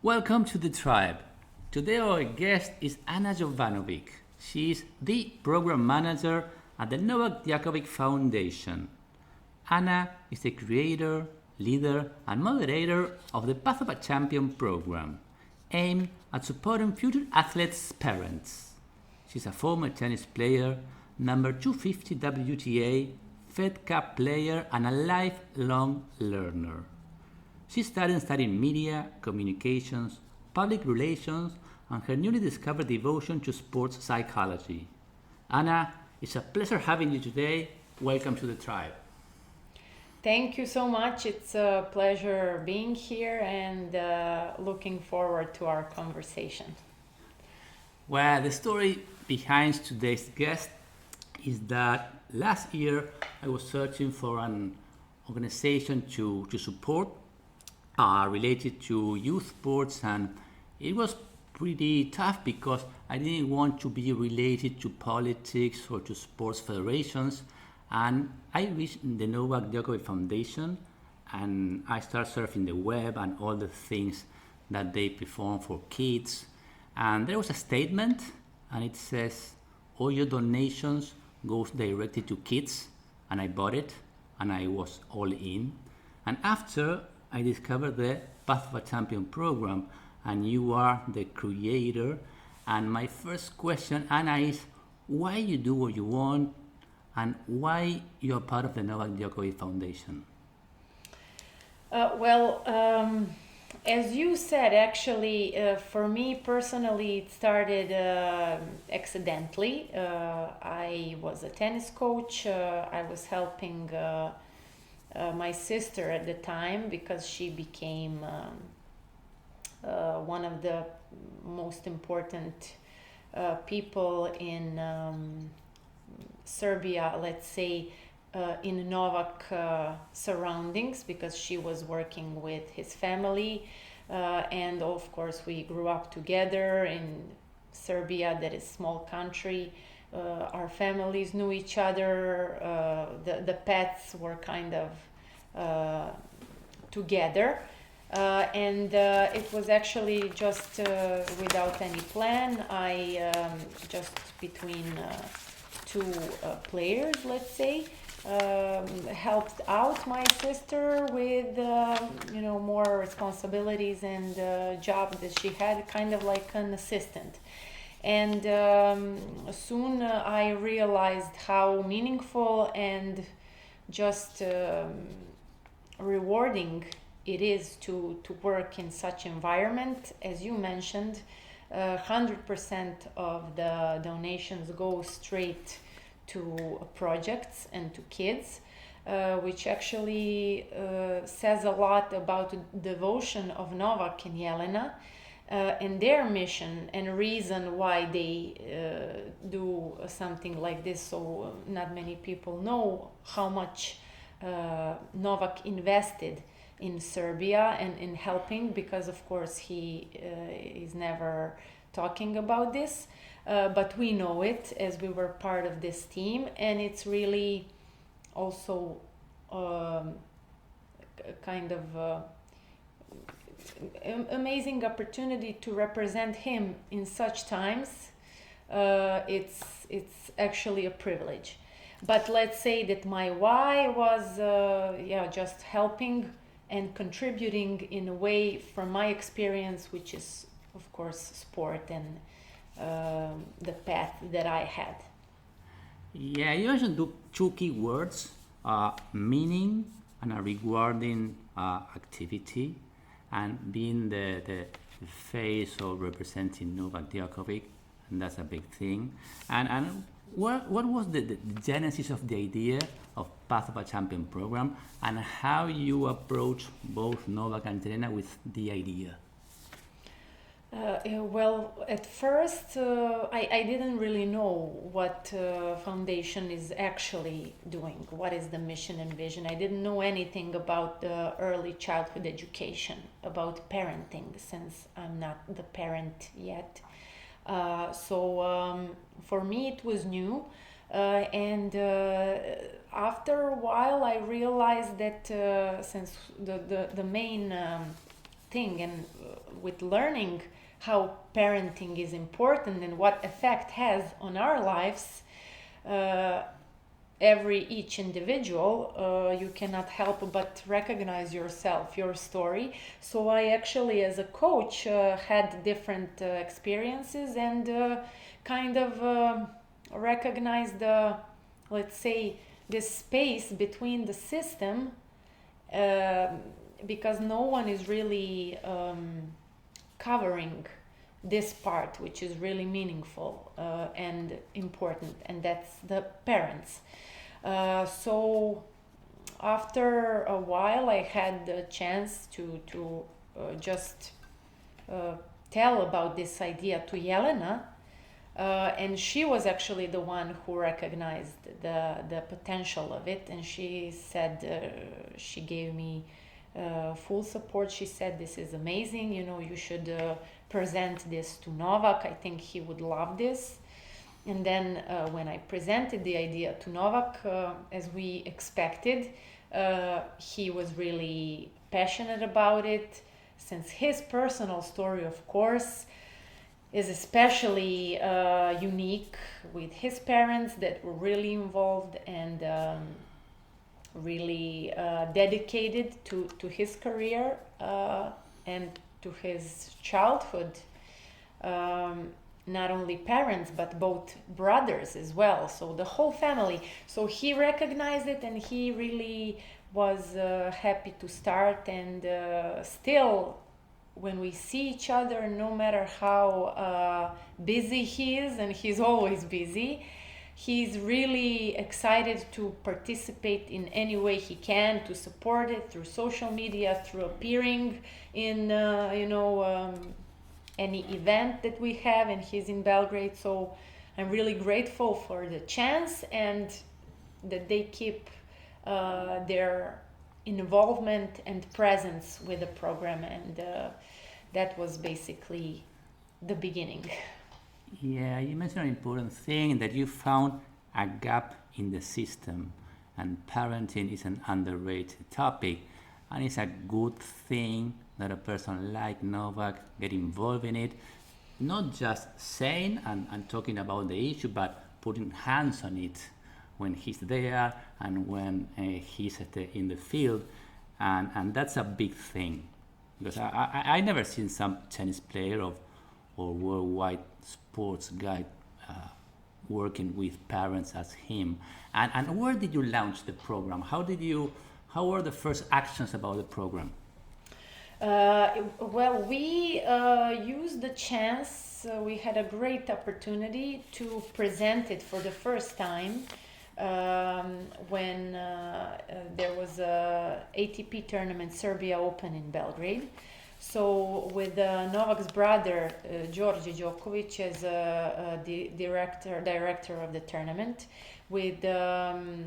Welcome to the tribe. Today our guest is Anna Jovanovic. She is the program manager at the Novak Djokovic Foundation. Anna is the creator, leader, and moderator of the Path of a Champion program, aimed at supporting future athletes' parents. She's a former tennis player, number 250 WTA, Fed Cup player, and a lifelong learner. She studied media, communications, public relations, and her newly discovered devotion to sports psychology. Anna, it's a pleasure having you today. Welcome to the tribe. Thank you so much. It's a pleasure being here and looking forward to our conversation. Well, the story behind today's guest is that last year I was searching for an organization to support related to youth sports, and it was pretty tough because I didn't want to be related to politics or to sports federations. And I reached the Novak Djokovic Foundation, and I started surfing the web and all the things that they perform for kids. And there was a statement, and it says, all your donations goes directly to kids. And I bought it, and I was all in. And after I discovered the Path of a Champion program, and you are the creator. And my first question, Anna, is why you do what you want, and why you're part of the Novak Djokovic Foundation? As you said, actually, for me personally, it started accidentally. I was a tennis coach. I was helping my sister at the time because she became one of the most important people in Serbia, let's say, in Novak surroundings, because she was working with his family, and of course we grew up together in Serbia, that is small country. Our families knew each other. The pets were kind of together. And it was actually just without any plan. I just between two players, let's say, helped out my sister with more responsibilities and job that she had, kind of like an assistant. And soon I realized how meaningful and just rewarding it is to work in such environment. As you mentioned, 100% of the donations go straight to projects and to kids, which actually says a lot about the devotion of Novak and Jelena and their mission and reason why they do something like this. So not many people know how much Novak invested in Serbia and in helping, because of course he is never talking about this, but we know it as we were part of this team, and it's really also kind of amazing opportunity to represent him in such times. It's actually a privilege. But let's say that my why was just helping and contributing in a way from my experience, which is of course sport and the path that I had. Yeah, you mentioned two key words, meaning and a rewarding activity, and being the face of representing Novak Djokovic, and that's a big thing. And what was the genesis of the idea of Path of a Champion program, and how you approach both Novak and Jelena with the idea? At first, I didn't really know what foundation is actually doing. What is the mission and vision? I didn't know anything about the early childhood education, about parenting, since I'm not the parent yet. So for me, it was new. And after a while, I realized that since the main thing and with learning how parenting is important and what effect has on our lives, each individual, you cannot help but recognize yourself, your story. So I actually, as a coach, had different experiences and kind of recognized the, let's say, this space between the system, because no one is really covering this part, which is really meaningful and important, and that's the parents. So after a while, I had the chance to just tell about this idea to Jelena, and she was actually the one who recognized the potential of it, and she said, she gave me full support. She said, this is amazing, you should present this to Novak. I think he would love this. And then when I presented the idea to Novak, as we expected, he was really passionate about it, since his personal story, of course, is especially unique, with his parents that were really involved and really dedicated to his career and to his childhood. Not only parents, but both brothers as well, so the whole family. So he recognized it, and he really was happy to start. And still, when we see each other, no matter how busy he is, and he's always busy, he's really excited to participate in any way he can, to support it through social media, through appearing in any event that we have, and he's in Belgrade. So I'm really grateful for the chance, and that they keep their involvement and presence with the program, and that was basically the beginning. Yeah, you mentioned an important thing, that you found a gap in the system, and parenting is an underrated topic, and it's a good thing that a person like Novak get involved in it, not just saying and talking about the issue, but putting hands on it when he's there and when he's in the field, and that's a big thing, because I never seen some tennis player or worldwide sports guy working with parents as him. And where did you launch the program? How were the first actions about the program? Well, we used the chance. We had a great opportunity to present it for the first time when there was a ATP tournament, Serbia Open in Belgrade. So with Novak's brother, Georgi Djokovic, as the director of the tournament, with Dejan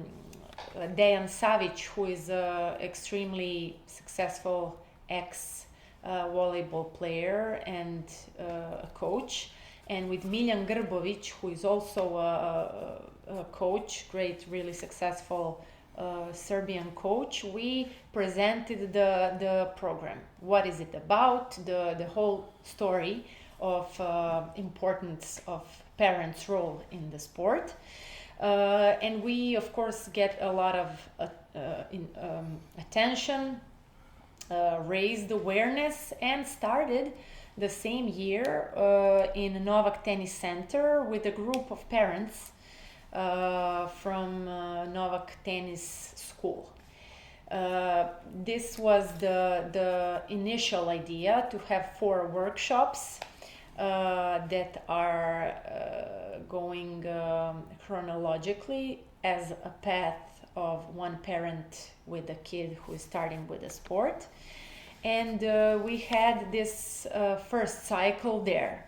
Savic, who is an extremely successful ex-volleyball player and a coach, and with Miljan Grbovic, who is also a coach, great, really successful Serbian coach. We presented the program. What is it about? The whole story of importance of parents' role in the sport. And we, of course, get a lot of attention, raised awareness, and started the same year in Novak Tennis Center with a group of parents from Novak Tennis School. This was the initial idea, to have 4 workshops that are going chronologically as a path of one parent with a kid who is starting with a sport. And we had this first cycle there.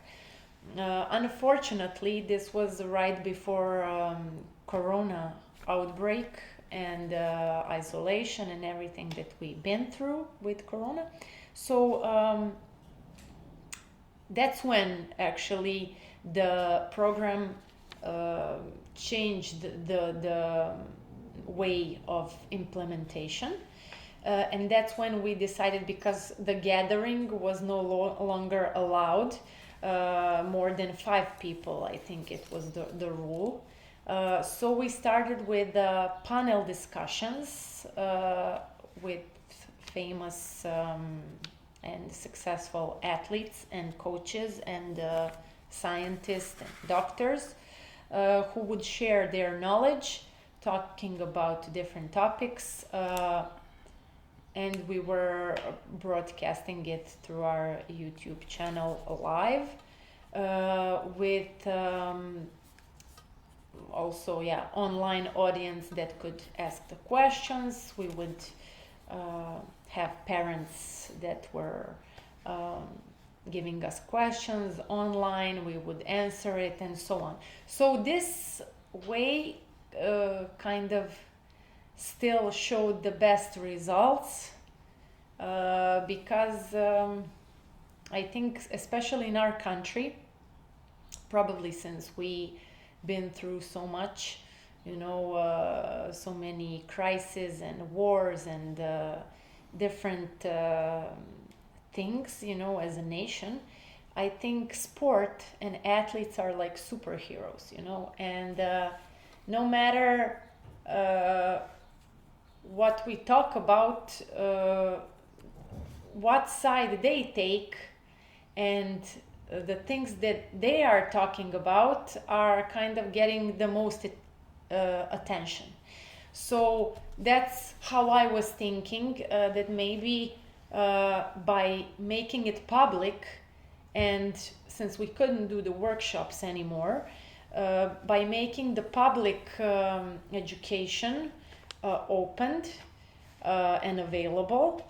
Unfortunately, this was right before Corona outbreak and isolation and everything that we've been through with Corona. So that's when actually the program changed the way of implementation. And that's when we decided, because the gathering was no longer allowed, more than 5 people, I think it was the rule. So we started with panel discussions with famous and successful athletes and coaches and scientists and doctors who would share their knowledge, talking about different topics. And we were broadcasting it through our YouTube channel live with also online audience that could ask the questions. We would have parents that were giving us questions online. We would answer it and so on. So this way kind of still showed the best results because I think, especially in our country, probably since we been through so much, so many crises and wars and different things, as a nation, I think sport and athletes are like superheroes, and no matter what we talk about, what side they take, and the things that they are talking about are kind of getting the most attention. So that's how I was thinking, that maybe by making it public, and since we couldn't do the workshops anymore, by making the public education opened and available,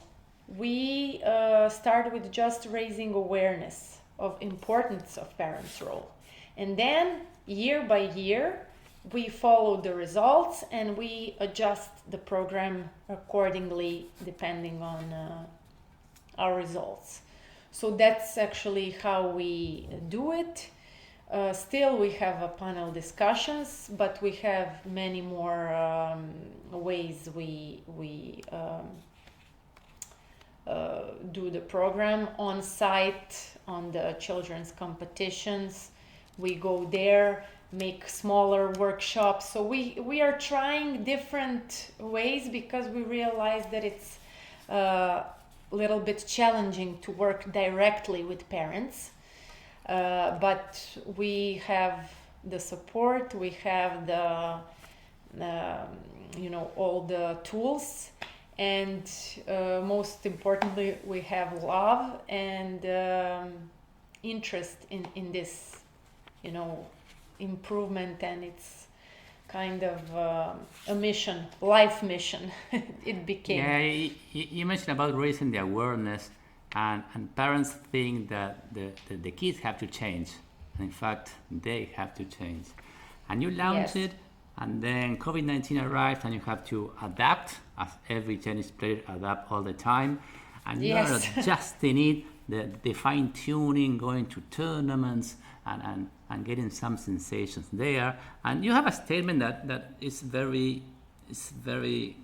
we started with just raising awareness of importance of parents' role. And then year by year, we follow the results and we adjust the program accordingly depending on our results. So that's actually how we do it. Still, we have panel discussions, but we have many more ways we do the program on site, on the children's competitions. We go there, make smaller workshops. So we are trying different ways because we realize that it's a little bit challenging to work directly with parents. But we have the support, we have the all the tools, and most importantly, we have love and interest in this improvement, and it's kind of a mission, life mission. It became. Yeah, you mentioned about raising the awareness, and parents think that the kids have to change. And in fact, they have to change. And you launched Yes. it, and then COVID-19 arrived, and you have to adapt, as every tennis player adapt all the time. And you are Yes. adjusting it, the fine tuning, going to tournaments, and getting some sensations there. And you have a statement that is very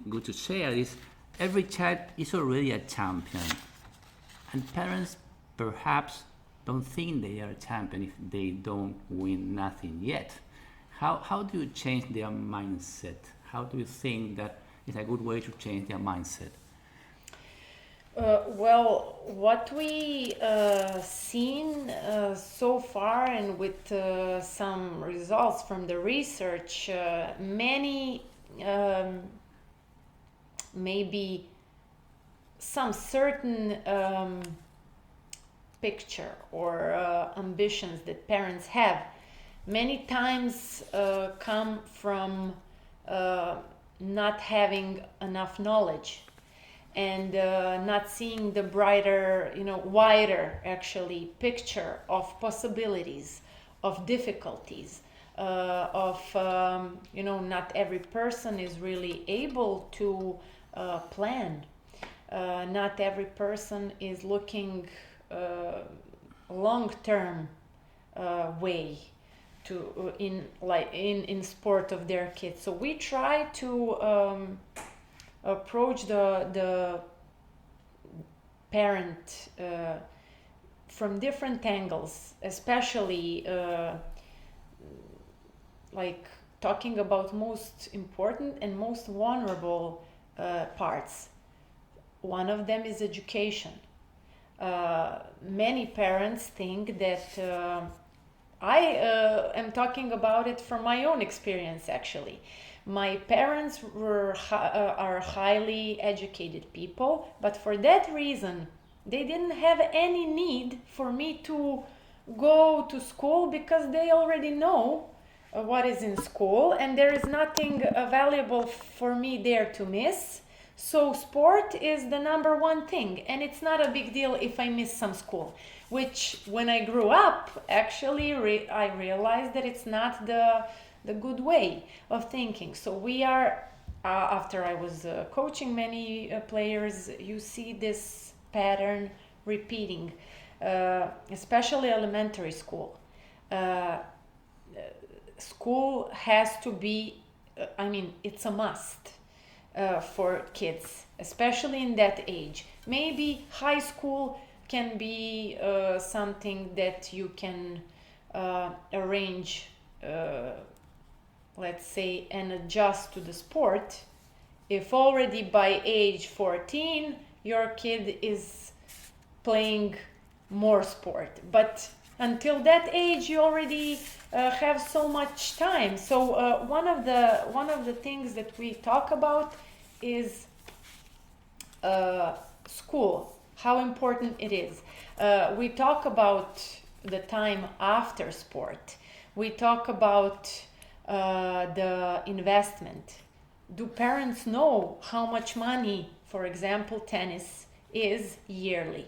good to share. Is every child is already a champion, and parents perhaps don't think they are a champion if they don't win nothing yet. How do you change their mindset? How do you think that is a good way to change their mindset? Well, what we seen so far, and with some results from the research, many maybe some certain picture or ambitions that parents have many times come from not having enough knowledge, and not seeing the brighter, wider actually picture of possibilities, of difficulties, of not every person is really able to plan. Not every person is looking long-term way to in sport of their kids. So we try to approach the parent from different angles, especially like talking about most important and most vulnerable parts. One of them is education. Many parents think that I am talking about it from my own experience actually. My parents are highly educated people, but for that reason, they didn't have any need for me to go to school because they already know what is in school and there is nothing valuable for me there to miss. So sport is the number one thing, and it's not a big deal if I miss some school, which when I grew up, actually I realized that it's not the good way of thinking. So we are, after I was coaching many players, you see this pattern repeating, especially elementary school. School has to be, it's a must for kids, especially in that age. Maybe high school can be something that you can arrange, let's say, and adjust to the sport. If already by age 14 your kid is playing more sport, but until that age you already have so much time. So one of the things that we talk about is school, how important it is. We talk about the time after sport. We talk about the investment. Do parents know how much money, for example, tennis is yearly?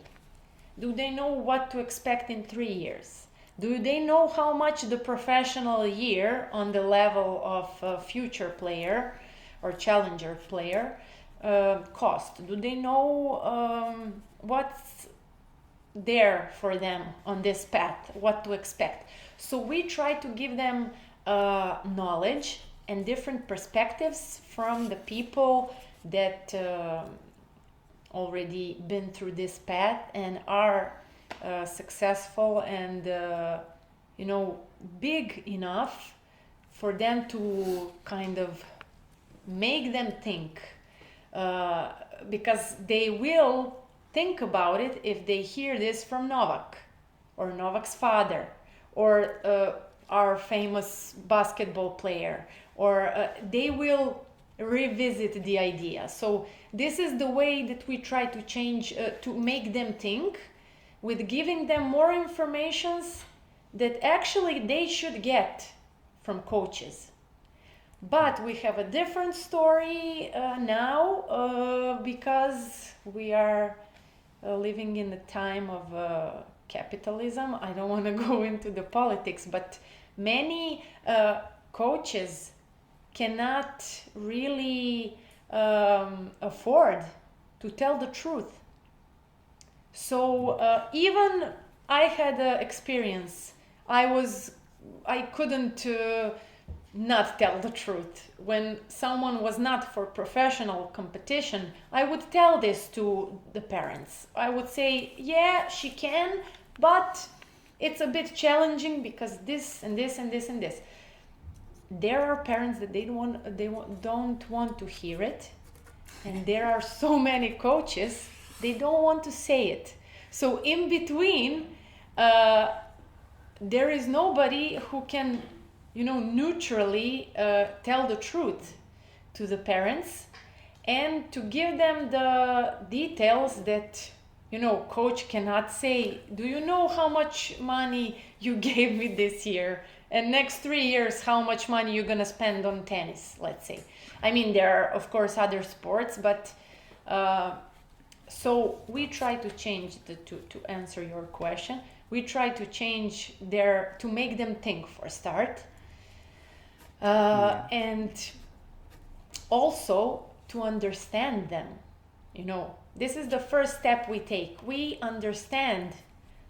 Do they know what to expect in 3 years? Do they know how much the professional year on the level of a future player or challenger player cost? Do they know what's there for them on this path, what to expect? So we try to give them knowledge and different perspectives from the people that already been through this path and are successful and big enough for them to kind of make them think, because they will think about it if they hear this from Novak or Novak's father or our famous basketball player, or they will revisit the idea. So this is the way that we try to change, to make them think, with giving them more informations that actually they should get from coaches. But we have a different story now because we are living in the time of capitalism. I don't want to go into the politics, but many coaches cannot really afford to tell the truth. So even I had an experience. I couldn't not tell the truth. When someone was not for professional competition, I would tell this to the parents. I would say, yeah, she can, but it's a bit challenging because this and this and this and this. There are parents that don't want to hear it, and there are so many coaches they don't want to say it. So in between, there is nobody who can, neutrally tell the truth to the parents and to give them the details that coach cannot say. Do you know how much money you gave me this year? And next 3 years, how much money you're gonna spend on tennis, let's say. I mean, there are, of course, other sports, but so we try to change to answer your question. We try to change to make them think for a start. And also to understand them. This is the first step we take. We understand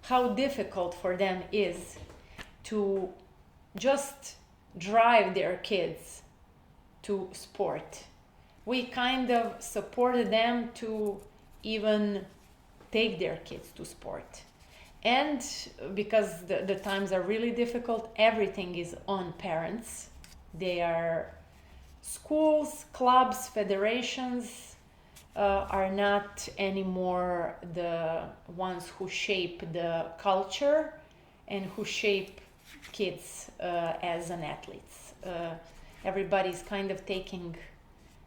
how difficult for them is to just drive their kids to sport. we kind of supported them to even take their kids to sport. And because the times are really difficult, everything is on parents. They are schools, clubs, federations are not anymore the ones who shape the culture and who shape kids as an athletes. Everybody's kind of taking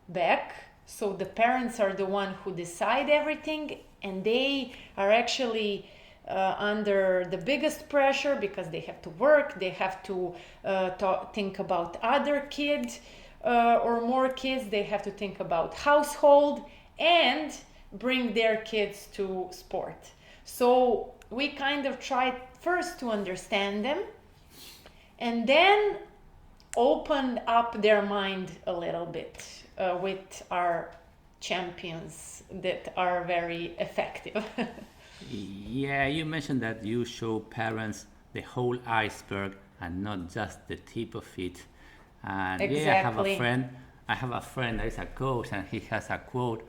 back. So the parents are the one who decide everything, and they are actually under the biggest pressure because they have to work, they have to think about other kids or more kids, they have to think about household and bring their kids to sport. So we kind of tried first to understand them and then open up their mind a little bit with our champions that are very effective. Yeah, you mentioned that you show parents the whole iceberg and not just the tip of it. And yeah, Exactly. I have a friend that is a coach, and he has a quote: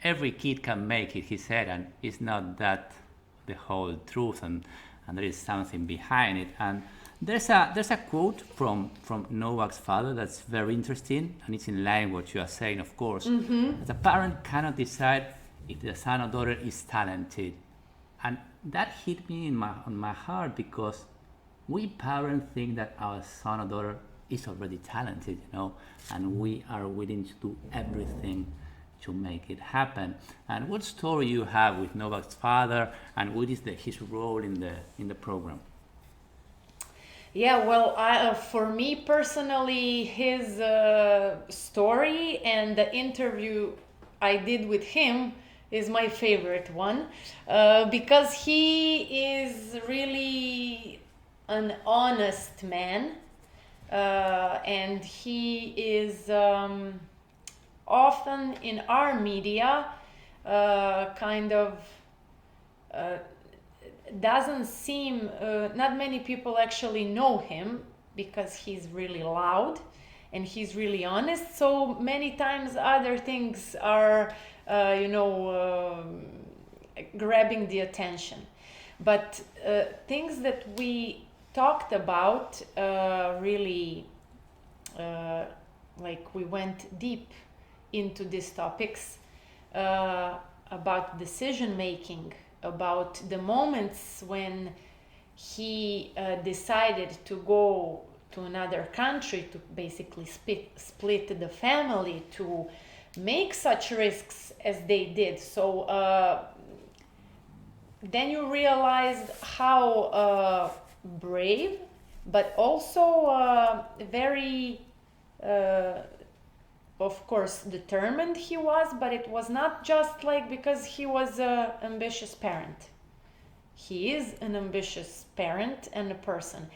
"Every kid can make it," he said, and it's not that the whole truth, and there is something behind it. And there's a quote from Novak's father that's very interesting, and it's in line with what you are saying, of course. As a parent cannot decide if the son or daughter is talented, and that hit me on my heart because we parents think that our son or daughter is already talented, and we are willing to do everything to make it happen. And what story you have with Novak's father, and what is his role in the program? Yeah, well, for me personally, his story and the interview I did with him is my favorite one because he is really an honest man and he is often in our media kind of doesn't seem not many people actually know him because he's really loud and he's really honest, so many times other things are grabbing the attention, but things that we talked about really like we went deep into these topics about decision making, about the moments when he decided to go to another country to basically split the family, to make such risks as they did. So then you realized how brave but also very of course determined he was, but it was not just like because he was an ambitious parent. He is an ambitious parent and a person,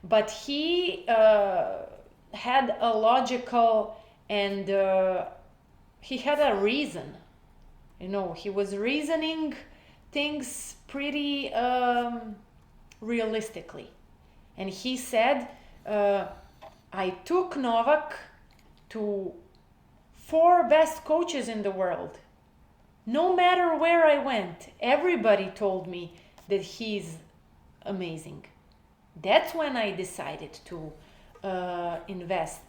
but he had a logical and he had a reason. He was reasoning things pretty realistically, and he said, I took Novak to 4 best coaches in the world. No matter where I went, everybody told me that he's amazing. That's when I decided to invest.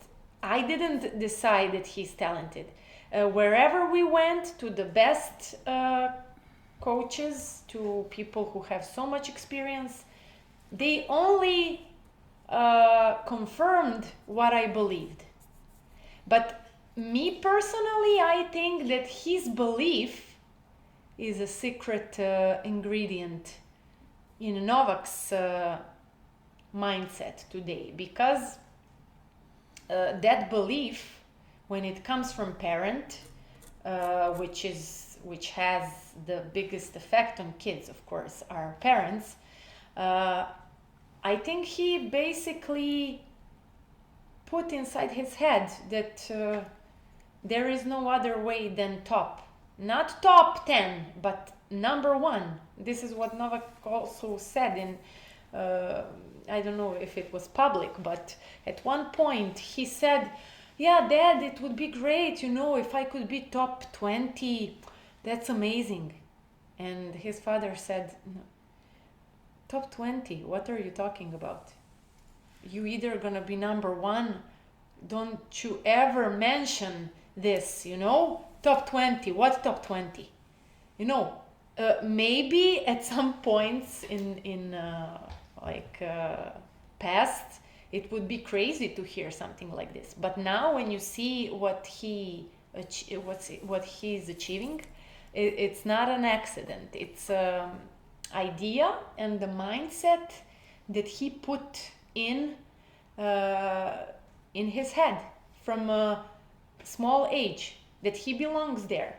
I didn't decide that he's talented. Wherever we went, to the best coaches, to people who have so much experience, they only confirmed what I believed. But me personally, I think that his belief is a secret ingredient in Novak's mindset today, because that belief, when it comes from parent, which has the biggest effect on kids, of course, our parents, I think he basically put inside his head that there is no other way than top. Not top 10, but number 1. This is what Novak also said in, I don't know if it was public, but at one point he said, yeah, Dad, it would be great, if I could be top 20, that's amazing. And his father said, "No, top 20, what are you talking about? You either gonna be number one, don't you ever mention this, top 20, what top 20? Maybe at some points in past, it would be crazy to hear something like this. But now, when you see what he's achieving, it's not an accident. It's idea and the mindset that he put in his head from a small age, that he belongs there.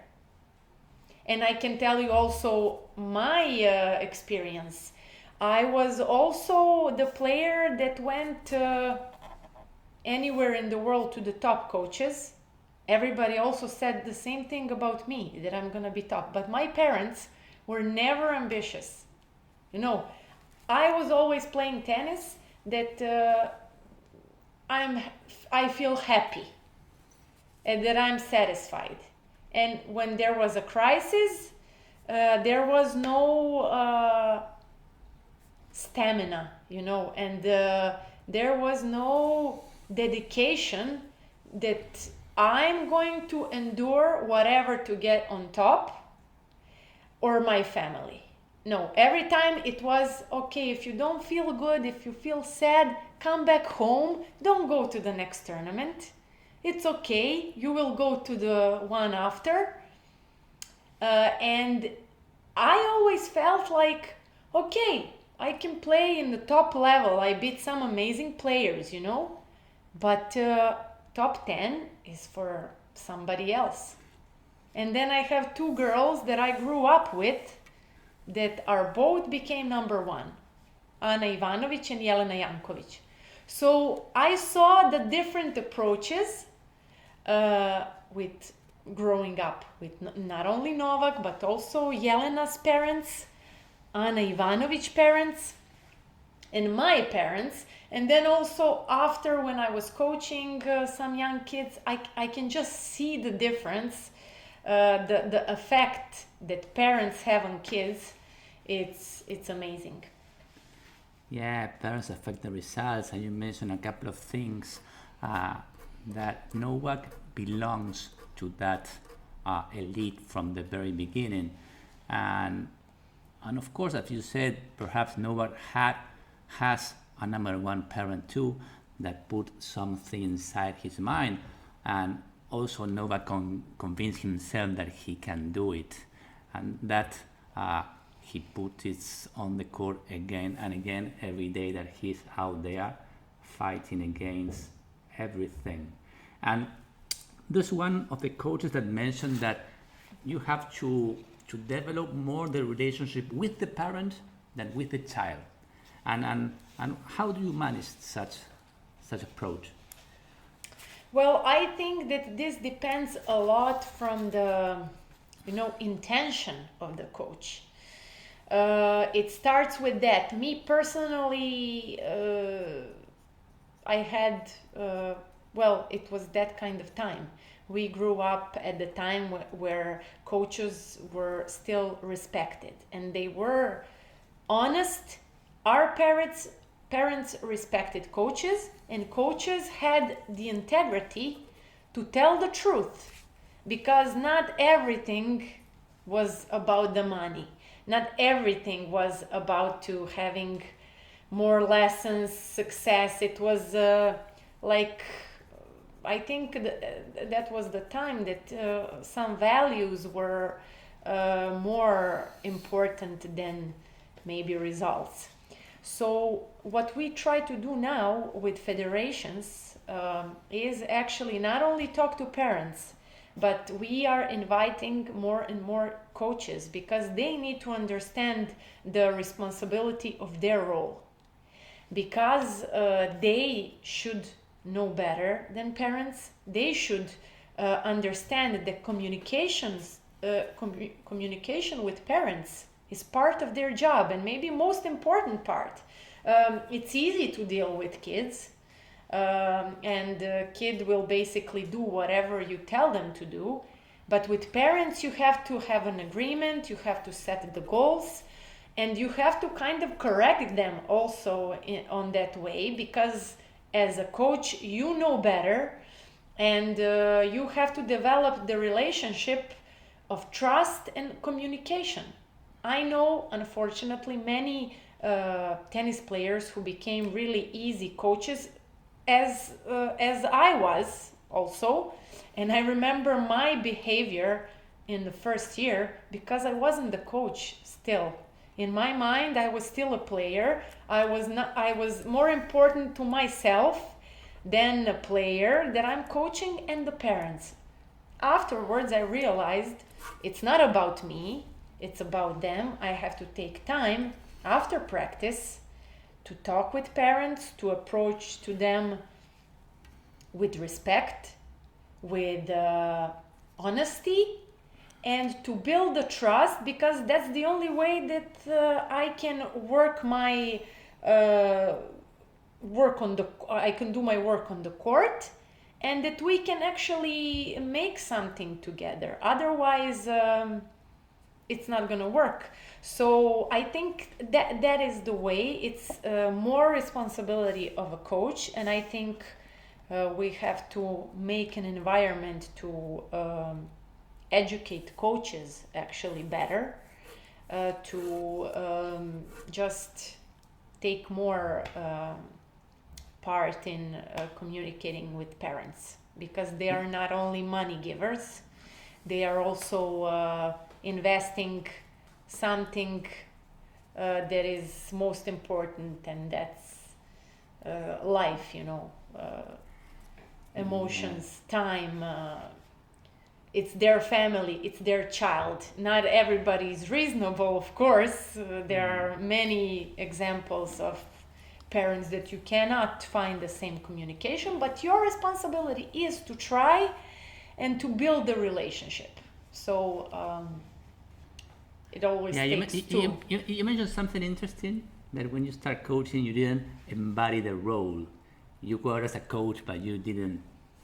And I can tell you also my experience. I was also the player that went anywhere in the world to the top coaches. Everybody also said the same thing about me, that I'm gonna be top. But my parents were never ambitious. I was always playing tennis that I feel happy and that I'm satisfied. And when there was a crisis, there was no stamina, and there was no dedication that I'm going to endure whatever to get on top, or my family. No, every time it was, okay, if you don't feel good, if you feel sad, come back home, don't go to the next tournament. It's okay, you will go to the one after. And I always felt like, okay, I can play in the top level. I beat some amazing players, but top 10 is for somebody else. And then I have two girls that I grew up with that are both became number one, Ana Ivanovic and Jelena Jankovic. So I saw the different approaches with growing up with not only Novak, but also Jelena's parents, Ana Ivanovic parents, and my parents. And then also after, when I was coaching some young kids, I can just see the difference, the effect that parents have on kids. It's amazing. Yeah, parents affect the results, and you mentioned a couple of things that Novak belongs to that elite from the very beginning, and of course, as you said, perhaps Novak has a number one parent too that put something inside his mind, and also Novak convinced himself that he can do it, and that he put it on the court again and again every day that he's out there fighting against everything. And there's one of the coaches that mentioned that you have to develop more the relationship with the parent than with the child. And how do you manage such approach? Well, I think that this depends a lot from the intention of the coach. It starts with that. Me personally, I had it was that kind of time. We grew up at the time where coaches were still respected, and they were honest. Our parents respected coaches, and coaches had the integrity to tell the truth, because not everything was about the money. Not everything was about to having more lessons, success. It was I think that was the time that some values were more important than maybe results. So what we try to do now with federations is actually not only talk to parents, but we are inviting more and more coaches, because they need to understand the responsibility of their role, because they should know better than parents. They should understand that communication with parents is part of their job, and maybe most important part. It's easy to deal with kids. and the kid will basically do whatever you tell them to do. But with parents, you have to have an agreement, you have to set the goals, and you have to kind of correct them also on that way, because as a coach, you know better, and you have to develop the relationship of trust and communication. I know, unfortunately, many tennis players who became really easy coaches, as I was also, and I remember my behavior in the first year, because I wasn't the coach still. In my mind, I was still a player. I was more important to myself than the player that I'm coaching and the parents. Afterwards, I realized it's not about me, it's about them. I have to take time after practice to talk with parents, to approach to them with respect, with honesty, and to build the trust, because that's the only way that I can work my I can do my work on the court, and that we can actually make something together. Otherwise, it's not gonna work. So I think that is the way. It's more responsibility of a coach, and I think we have to make an environment to educate coaches actually better, to just take more part in communicating with parents, because they are not only money givers, they are also investing something that is most important, and that's life, emotions, time. It's their family, it's their child. Not everybody is reasonable, of course. There are many examples of parents that you cannot find the same communication, but your responsibility is to try and to build the relationship. So it always takes two. You mentioned something interesting, that when you start coaching, you didn't embody the role. You were as a coach, but you didn't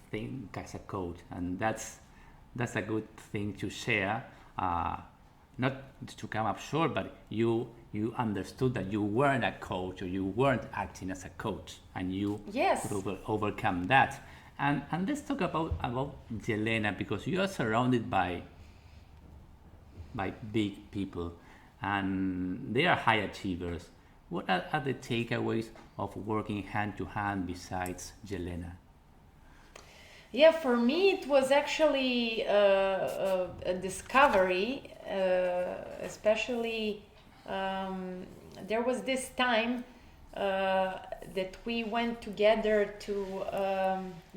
think as a coach, and that's a good thing to share. Not to come up short, but you understood that you weren't a coach, or you weren't acting as a coach, and you Yes. could overcome that. And let's talk about Jelena, because you are surrounded by big people, and they are high achievers. What are the takeaways of working hand to hand besides Jelena? Yeah, for me it was actually a discovery, especially there was this time that we went together to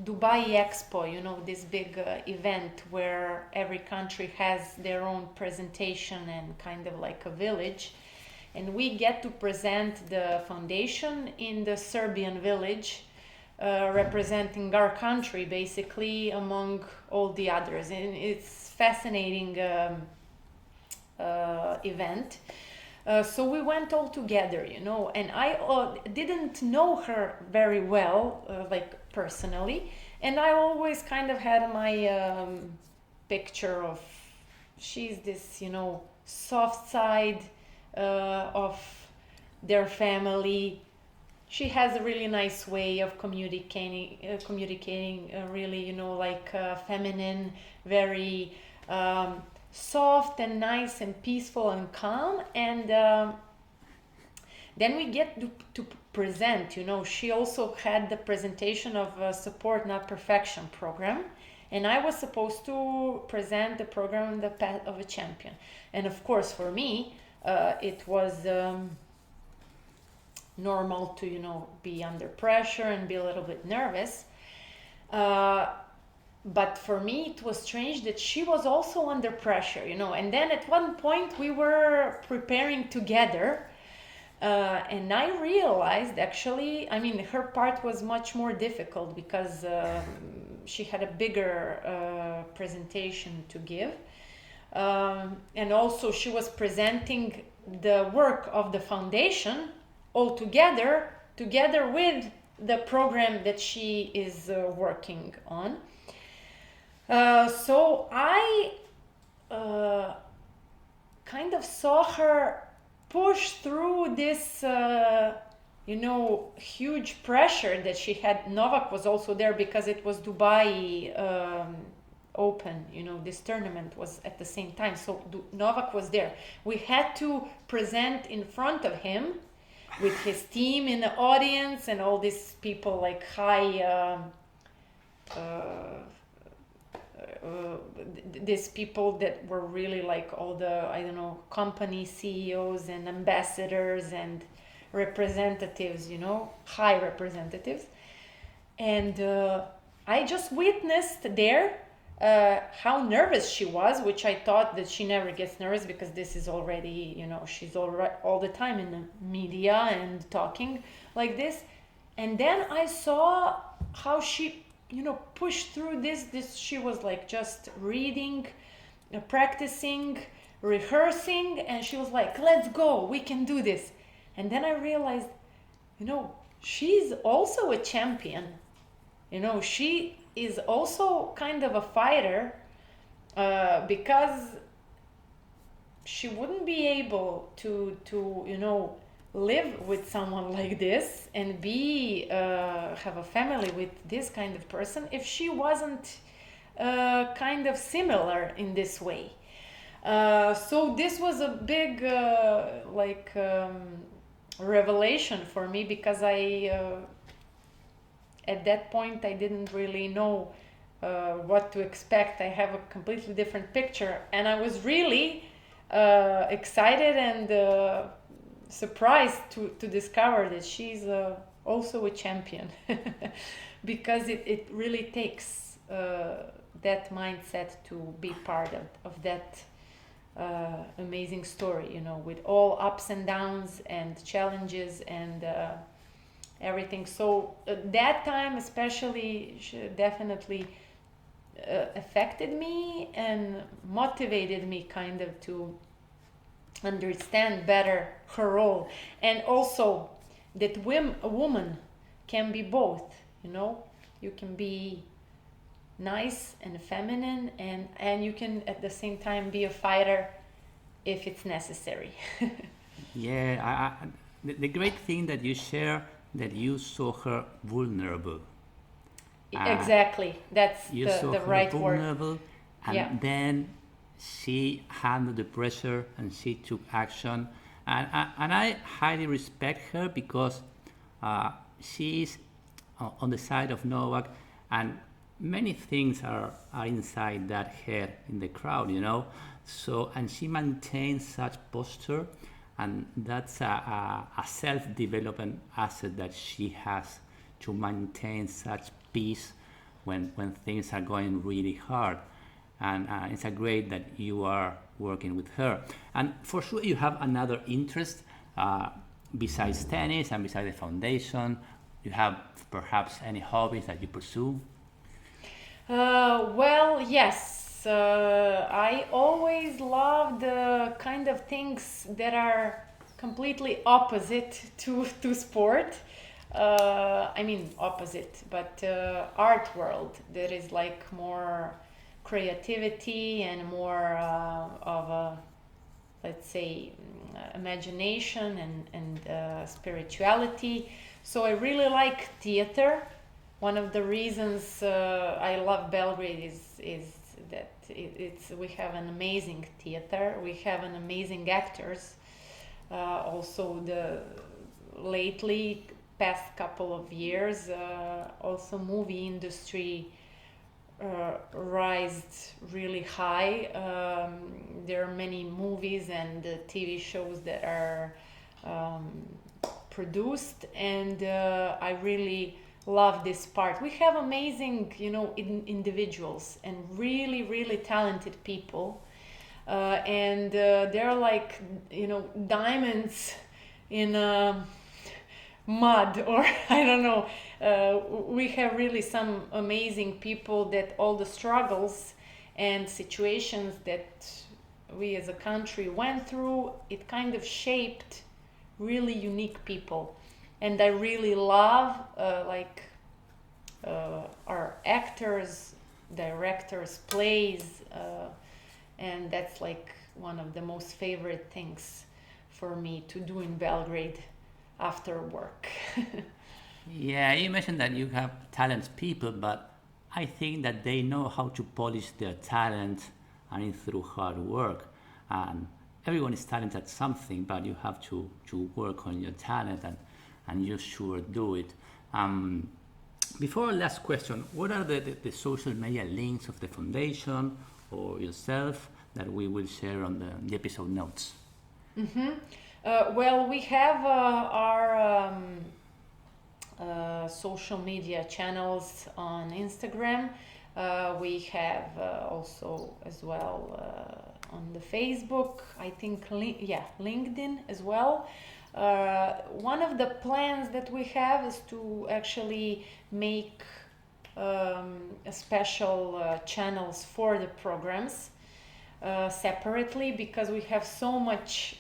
Dubai Expo, this big event where every country has their own presentation and kind of like a village. And we get to present the foundation in the Serbian village, representing our country basically among all the others. And it's fascinating event. So we went all together, and I didn't know her very well, like personally, and I always kind of had my picture of she's this, soft side of their family. She has a really nice way of communicating, really, like feminine, very soft and nice and peaceful and calm. And then we get to present, she also had the presentation of a Support Not Perfection program. And I was supposed to present the program, The Path of a Champion. And of course, for me, it was normal to, be under pressure and be a little bit nervous. But for me, it was strange that she was also under pressure, And then at one point, we were preparing together. And I realized, actually, her part was much more difficult because she had a bigger presentation to give. And also, she was presenting the work of the foundation all together with the program that she is working on. So I kind of saw her push through this, huge pressure that she had. Novak was also there because it was Dubai Open, this tournament was at the same time. So Novak was there. We had to present in front of him with his team in the audience and all these people like these people that were really like all the, I don't know, company CEOs and ambassadors and representatives, high representatives. And I just witnessed there how nervous she was, which I thought that she never gets nervous because this is already, she's all the time in the media and talking like this. And then I saw how she, pushed through this. She was like just reading, practicing, rehearsing, and she was like, let's go, we can do this. And then I realized, she's also a champion. She is also kind of a fighter because she wouldn't be able to live with someone like this and be have a family with this kind of person if she wasn't kind of similar in this way. So this was a big revelation for me because I at that point I didn't really know what to expect. I have a completely different picture, and I was really excited and surprised to discover that she's also a champion because it really takes that mindset to be part of that amazing story, with all ups and downs and challenges and everything. So that time especially definitely affected me and motivated me kind of to understand better her role, and also that a woman can be both. You can be nice and feminine, and you can at the same time be a fighter if it's necessary. Yeah, the great thing that you share that you saw her vulnerable. Exactly, that's You the saw her right word. vulnerable, and Yeah. then she handled the pressure and she took action. And I highly respect her because she's on the side of Novak, and many things are inside that head in the crowd, So, and she maintains such posture, and that's a self-development asset that she has to maintain such peace when things are going really hard. And it's a great that you are working with her. And for sure you have another interest besides tennis and besides the foundation. You have perhaps any hobbies that you pursue? Well, yes. I always loved the kind of things that are completely opposite to sport. I mean, opposite, but art world that is like more creativity and more of a, let's say, imagination and spirituality. So I really like theater. One of the reasons I love Belgrade is that it's we have an amazing theater. We have an amazing actors. Also, the lately past couple of years, also movie industry rised really high. There are many movies and TV shows that are produced, and I really love this part. We have amazing, individuals and really, really talented people, and they're like, diamonds in mud, or I don't know. We have really some amazing people that all the struggles and situations that we as a country went through, it kind of shaped really unique people. and I really love our actors, directors, plays, and that's like one of the most favorite things for me to do in Belgrade after work. Yeah, you mentioned that you have talented people, but I think that they know how to polish their talent and it's through hard work. And everyone is talented at something, but you have to work on your talent and you sure do it. Um, Before our last question, what are the social media links of the foundation or yourself that we will share on the episode notes? Mm-hmm. Well, we have our social media channels on Instagram. We have also as well on the Facebook, I think, LinkedIn as well. One of the plans that we have is to actually make a special channels for the programs separately, because we have so much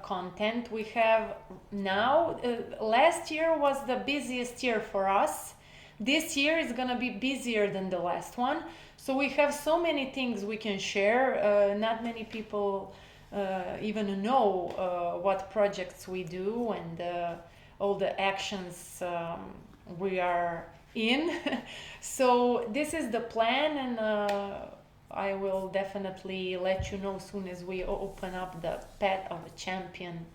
content. We have now, last year was the busiest year for us. This year is gonna be busier than the last one. So we have so many things we can share. Not many people even know what projects we do and all the actions we are in. So this is the plan, and I will definitely let you know soon as we open up the Pet of a Champion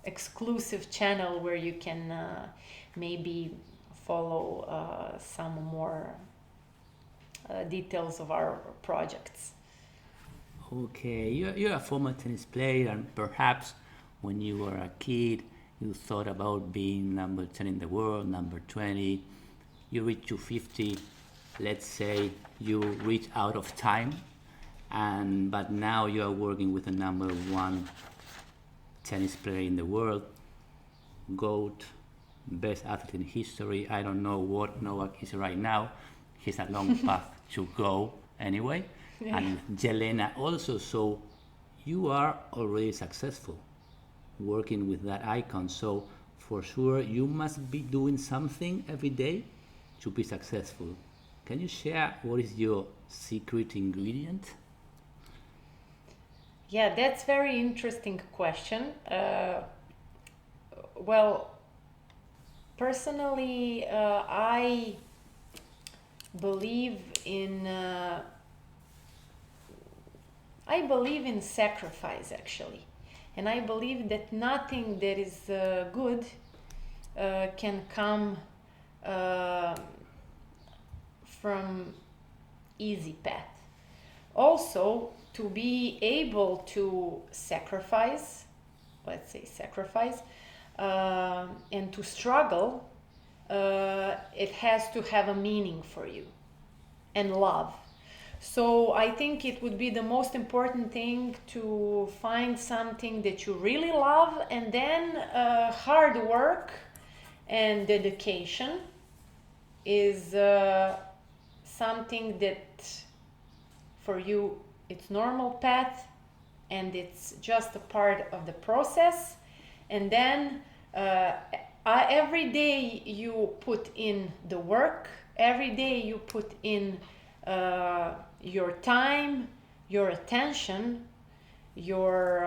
exclusive channel where you can maybe follow some more details of our projects. Okay, you're a former tennis player, and perhaps when you were a kid, you thought about being number 10 in the world, number 20. You reach 250, let's say you reach out of time, and but now you are working with the number one tennis player in the world, GOAT, best athlete in history. I don't know what Novak is right now. He's a long path to go anyway. Yeah. And Jelena also. So you are already successful working with that icon. So for sure you must be doing something every day to be successful. Can you share what is your secret ingredient? Yeah, that's very interesting question. Well, personally, I believe in sacrifice, actually, and I believe that nothing that is good can come uh, from easy path. Also, to be able to sacrifice, let's say sacrifice, and to struggle, it has to have a meaning for you and love. So I think it would be the most important thing to find something that you really love, and then hard work and dedication is something that for you it's normal path and it's just a part of the process. And then every day you put in the work, every day you put in your time, your attention, your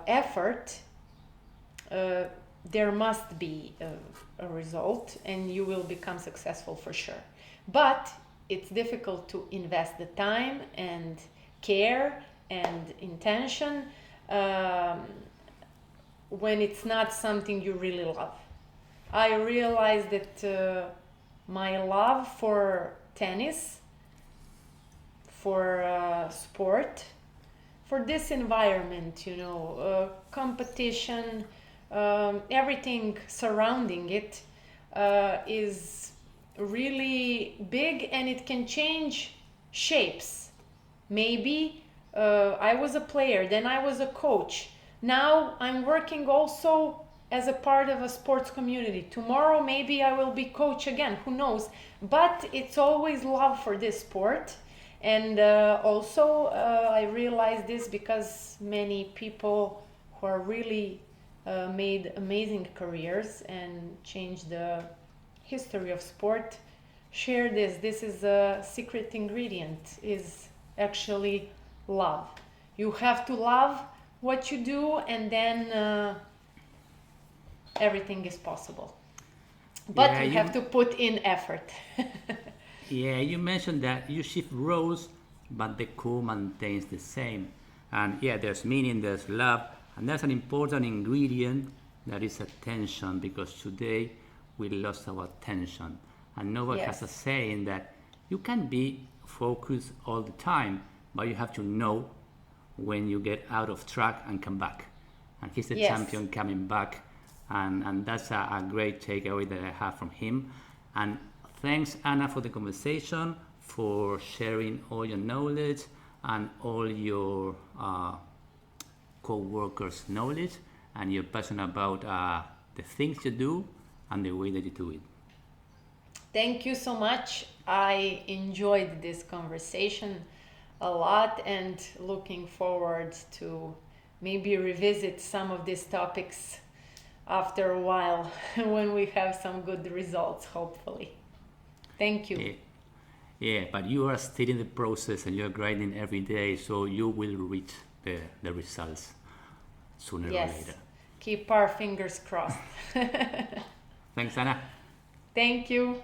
effort, there must be a result and you will become successful for sure. But it's difficult to invest the time and care and intention when it's not something you really love. I realized that my love for tennis, for sport, for this environment, competition, everything surrounding it is really big, and it can change shapes. Maybe I was a player, then I was a coach. Now I'm working also as a part of a sports community. Tomorrow maybe I will be coach again, who knows? But it's always love for this sport. And also I realize this because many people who are really made amazing careers and changed the history of sport, share this. This is a secret ingredient, is actually love. You have to love what you do, and then everything is possible. But Yeah, you have to put in effort. yeah, you mentioned that you shift roles, but the core maintains the same. And yeah, there's meaning, there's love, and that's an important ingredient that is attention because today we lost our attention. And Novak has a Yes. saying that you can be focused all the time, but you have to know when you get out of track and come back. And he's the Yes. champion coming back, and that's a great takeaway that I have from him. And thanks, Anna, for the conversation, for sharing all your knowledge and all your co-workers' knowledge and your passion about the things you do and the way that you do it. Thank you so much. I enjoyed this conversation a lot and looking forward to maybe revisit some of these topics after a while when we have some good results, hopefully. Thank you. Yeah, yeah, but you are still in the process and you're grinding every day, so you will reach the results sooner or Yes. later. Keep our fingers crossed. Thanks, Anna. Thank you.